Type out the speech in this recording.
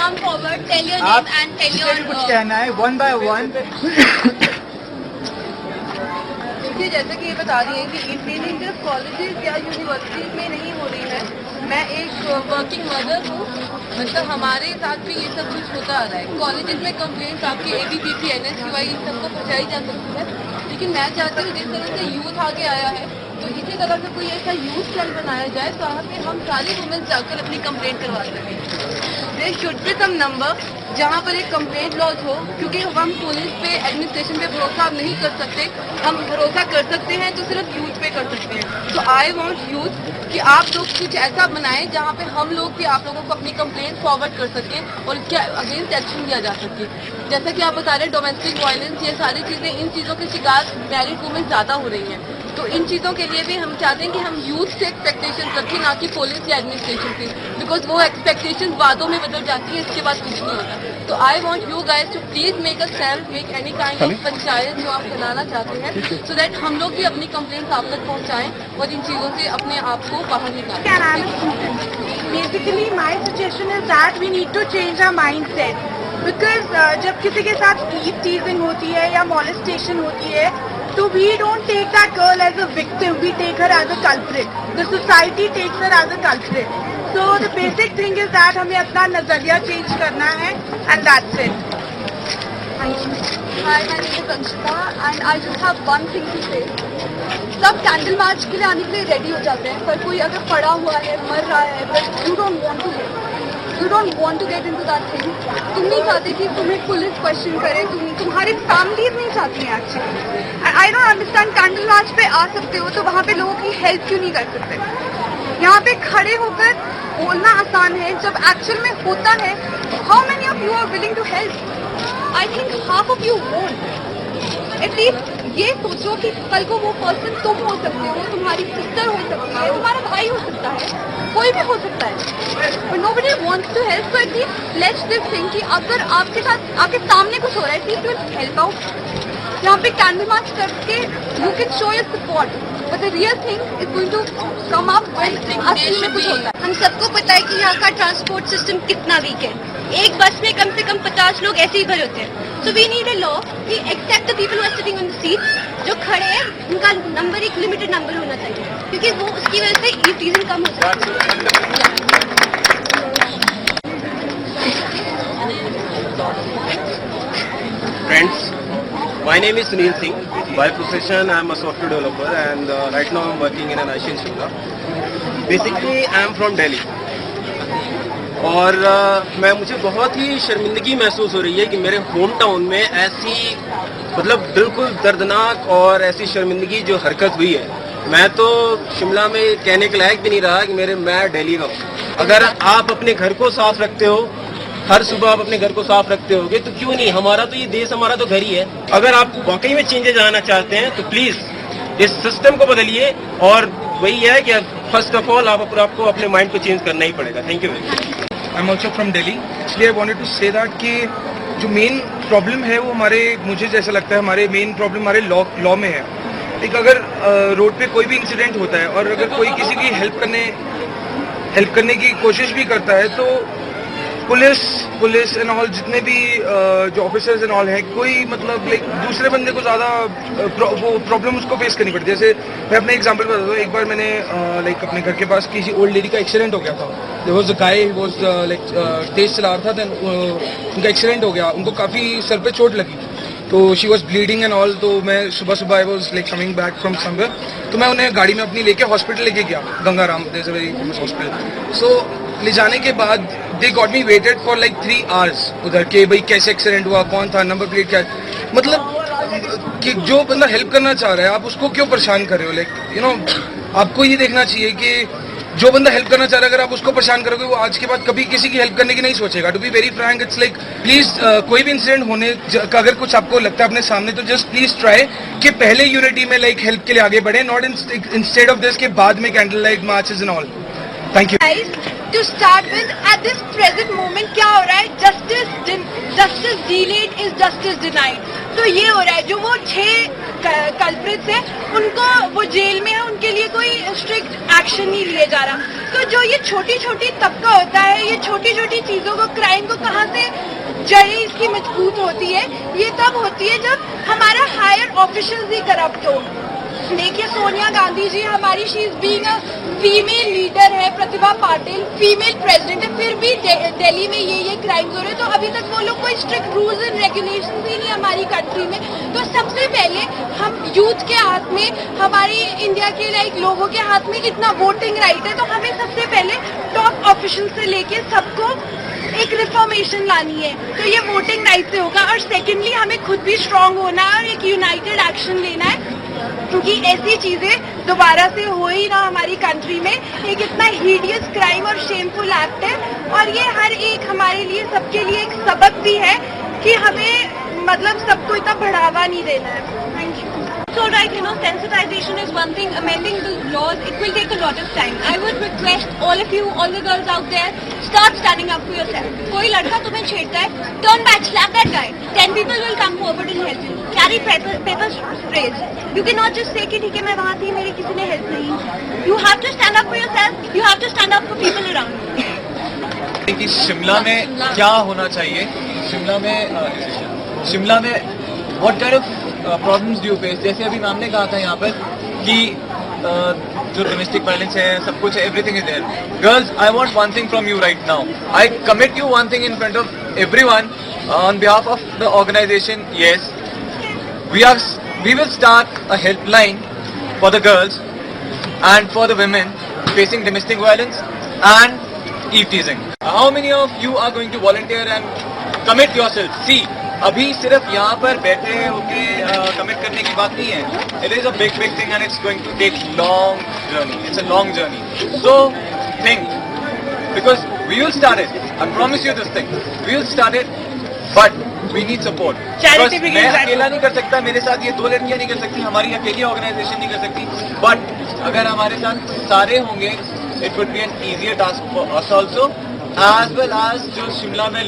come forward, tell your name and tell your. कुछ कहना है one by one. देखिए, जैसा कि ये बता रही है कि इंजीनियरिंग सिर्फ कॉलेजेस या यूनिवर्सिटीज में नहीं हो रही है. मैं एक वर्किंग मदर हूँ, मतलब हमारे साथ भी ये सब कुछ होता आ रहा है. कॉलेजेस में कंप्लेंट्स आपके ABPP, NSQI इन सबको पहुँचाई जा सकती है, लेकिन मैं चाहती हूँ जिस तरह से यूथ आगे आया है तो इसी तरह से कोई ऐसा यूथ सेल बनाया जाए जहाँ पे हम सारी वुमेन्स जाकर अपनी कंप्लेंट करवा सकें. There should be some number जहाँ पर एक कंप्लेंट लॉज हो, क्योंकि हम पुलिस पे एडमिनिस्ट्रेशन पे भरोसा नहीं कर सकते. हम भरोसा कर सकते हैं तो सिर्फ यूथ पे कर सकते हैं. तो आई वांट यूथ कि आप लोग कुछ ऐसा बनाएं जहाँ पे हम लोग भी आप लोगों को अपनी कंप्लेंट फॉरवर्ड कर सकें और इसके अगेंस्ट एक्शन लिया जा सके. जैसा कि आप बता रहे हैं डोमेस्टिक वायलेंस, ये सारी चीजें, इन चीजों के शिकार मैरिड वुमेन ज्यादा हो रही हैं. तो इन चीज़ों के लिए भी हम चाहते हैं कि हम यूथ से एक्सपेक्टेशन रखें, ना कि पुलिस या एडमिनिस्ट्रेशन से, बिकॉज वो एक्सपेक्टेशन वादों में बदल जाती है, इसके बाद कुछ नहीं होता. तो I want you guys to please make a self, make any kind of panchayat जो आप चलाना चाहते हैं, सो दैट हम लोग भी अपनी कंप्लेंट्स आप तक पहुँचाएं और इन चीज़ों से अपने आप को बाहर निकालें. Basically, my suggestion is that we need to change our mindset. Because जब किसी के साथ teasing होती है या molestation होती है, so we don't take that girl as a victim, we take her as a culprit. The society takes her as a culprit. So the basic thing is that हमें अपना नजरिया change करना है, and that's it. Thank you. Hi, my name is Anshita and I just have one thing to say. सब candle march के लिए आने के लिए रेडी हो जाते हैं, पर कोई अगर पड़ा हुआ है, मर रहा है, but you don't want to get into that thing. तुम नहीं चाहते कि तुम्हें पुलिस क्वेश्चन करे, तुम्हारी फैमिलीज नहीं चाहती हैं actually. I don't understand, candle march पे आ सकते हो तो वहाँ पे लोगों की हेल्प क्यों नहीं कर सकते? यहाँ पे खड़े होकर बोलना आसान है, जब एक्चुअल में होता है, how many of you are willing to help? I think half of you won't. At least ये सोचो कि कल को वो पर्सन तुम हो सकते हो, तुम्हारी सिस्टर हो सकती है, तुम्हारा भाई हो सकता है, कोई भी हो सकता है. But nobody wants to help. So at least let's this thing कि अगर आपके साथ आपके सामने कुछ हो रहा है, प्लीज डू हेल्प आउट. यहाँ पे कैंडल मार्च करके you can show your support, but the real thing is going to come up when असली में कुछ होता है. हम सबको पता है कि यहाँ का ट्रांसपोर्ट सिस्टम कितना वीक है. एक बस में कम से कम 50 लोग ऐसे ही भरे होते हैं. So we need a law कि except the people who are sitting on the seat. जो खड़े हैं उनका नंबर एक लिमिटेड नंबर होना चाहिए, क्योंकि वो उसकी वजह से ये चीजें कम हो सकती है. Friends, my name is Sunil Singh. By profession, I am a software developer, and right now I am working in an Asian Shimla. Basically, I am from Delhi. और मुझे बहुत ही शर्मिंदगी महसूस हो रही है कि मेरे होम टाउन में ऐसी मतलब बिल्कुल दर्दनाक और ऐसी शर्मिंदगी जो हरकत हुई है. मैं तो शिमला में कहने के लायक भी नहीं रहा कि मैं दिल्ली का हूँ. अगर आप अपने घर को साफ रखते हो, हर सुबह आप अपने घर को साफ रखते होगे, तो क्यों नहीं हमारा तो ये देश, हमारा तो घर ही है. अगर आप वाकई में चेंजेस आना चाहते हैं तो प्लीज इस सिस्टम को बदलिए. और वही है कि फर्स्ट ऑफ ऑल आपको अपने माइंड को चेंज करना ही पड़ेगा. Thank you very much. I am also from Delhi, इसलिए I wanted to say that कि जो मेन प्रॉब्लम है वो मुझे जैसा लगता है हमारे मेन प्रॉब्लम हमारे लॉ में है. एक अगर रोड पे कोई भी इंसिडेंट होता है और अगर कोई किसी की हेल्प करने की कोशिश भी करता है, तो पुलिस एंड ऑल जितने भी जो ऑफिसर्स एंड ऑल है, कोई मतलब लाइक दूसरे बंदे को ज़्यादा वो प्रॉब्लम उसको फेस करनी पड़ती है. जैसे मैं अपने एग्जांपल बताता हूँ. एक बार मैंने लाइक अपने घर के पास किसी ओल्ड लेडी का एक्सीडेंट हो गया था. There was a guy who was like तेज चला रहा था, देन उनका एक्सीडेंट हो गया. उनको काफ़ी सर पे चोट लगी, तो she was bleeding and all. तो मैं सुबह I was like coming back from somewhere, तो मैं उन्हें गाड़ी में अपनी लेके हॉस्पिटल लेके गया. Gangaram, there is a very famous hospital. So ले जाने के बाद they got me waited for like 3 hours उधर के भाई कैसे एक्सीडेंट हुआ, कौन था, नंबर प्लेट क्या. मतलब कि जो बंदा हेल्प करना चाह रहा है आप उसको क्यों परेशान कर रहे हो. लाइक यू नो, आपको ये देखना चाहिए कि जो बंदा हेल्प करना चाह रहा है अगर आप उसको परेशान करोगे, वो आज के बाद कभी किसी की हेल्प करने की नहीं सोचेगा. To be very frank, it's like please कोई भी इंसिडेंट होने का अगर कुछ आपको लगता है अपने सामने, तो जस्ट प्लीज ट्राई कि पहले यूनिटी में लाइक हेल्प के लिए आगे बढ़े, नॉट इंस्टेड ऑफ दिस के बाद में candle light marches and all. Thank you. To start with, at this present moment क्या हो रहा है? Justice delayed is justice denied. तो ये हो रहा है, जो वो 6 कल्प्रिट्स है उनको, वो जेल में है, उनके लिए कोई स्ट्रिक्ट एक्शन नहीं लिया जा रहा। तो जो ये छोटी छोटी तबका होता है, ये छोटी छोटी चीजों को, क्राइम को कहाँ से जड़ें इसकी मजबूत होती है, ये तब होती है जब हमारा हायर ऑफिशियल्स ही करप्ट हो। देखिए सोनिया गांधी जी हमारी, she is being a female leader है, प्रतिभा पाटिल फीमेल प्रेसिडेंट है, फिर भी दिल्ली में ये क्राइम्स हो रहे हैं। तो अभी तक वो लोग कोई स्ट्रिक्ट रूल्स एंड रेगुलेशन ही नहीं हमारी कंट्री में। तो सबसे पहले हम यूथ के हाथ में, हमारी इंडिया के लाइक लोगों के हाथ में इतना वोटिंग राइट है, तो हमें सबसे पहले टॉप ऑफिशियल से लेके सबको एक रिफॉर्मेशन लानी है। तो ये वोटिंग राइट से होगा। और सेकेंडली हमें खुद भी स्ट्रांग होना है और एक यूनाइटेड एक्शन लेना है, क्योंकि ऐसी चीजें दोबारा से हो ही ना हमारी कंट्री में। एक इतना हीडियस क्राइम और शेमफुल एक्ट है, और ये हर एक हमारे लिए, सबके लिए एक सबक भी है कि हमें मतलब सबको इतना बढ़ावा नहीं देना है। Thank you. So right, sensitization is one thing. Amending the laws, it will take a lot of time. I would request all of you, all the girls out there, start standing up for yourself. कोई लड़का तुम्हें छेड़ता है, turn back, slap that guy. 10 people will come forward and help you. Carry paper sprays. You cannot just say कि ठीक है मैं वहाँ थी, मेरी किसी ने help नहीं. You have to stand up for yourself. You have to stand up for people around you. कि शिमला में क्या होना चाहिए, शिमला में what kind of problems do face. जैसे अभी मैम ने कहा था यहाँ पर कि जो डोमेस्टिक वायलेंस है, सब कुछ है, everything is there. Girls, I want one thing from you right now. I commit you one thing in front of everyone on behalf of the organisation. Yes, we will start a helpline for the girls and for the women facing domestic violence and eve teasing. How many of you are going to volunteer and commit yourself? See, अभी सिर्फ यहाँ पर बैठे होके commit करने की बात नहीं है। It is a big thing and it's going to take long journey. It's a long journey. So think, because we will start it. I promise you this thing, we will start it, but we need support. मैं अकेला नहीं कर सकता, मेरे साथ ये 2 लड़कियां नहीं कर सकती, हमारी अकेली ऑर्गेनाइजेशन नहीं कर सकती, बट अगर हमारे साथ सारे होंगे, it would be an easier task for us also, as well as जो शिमला में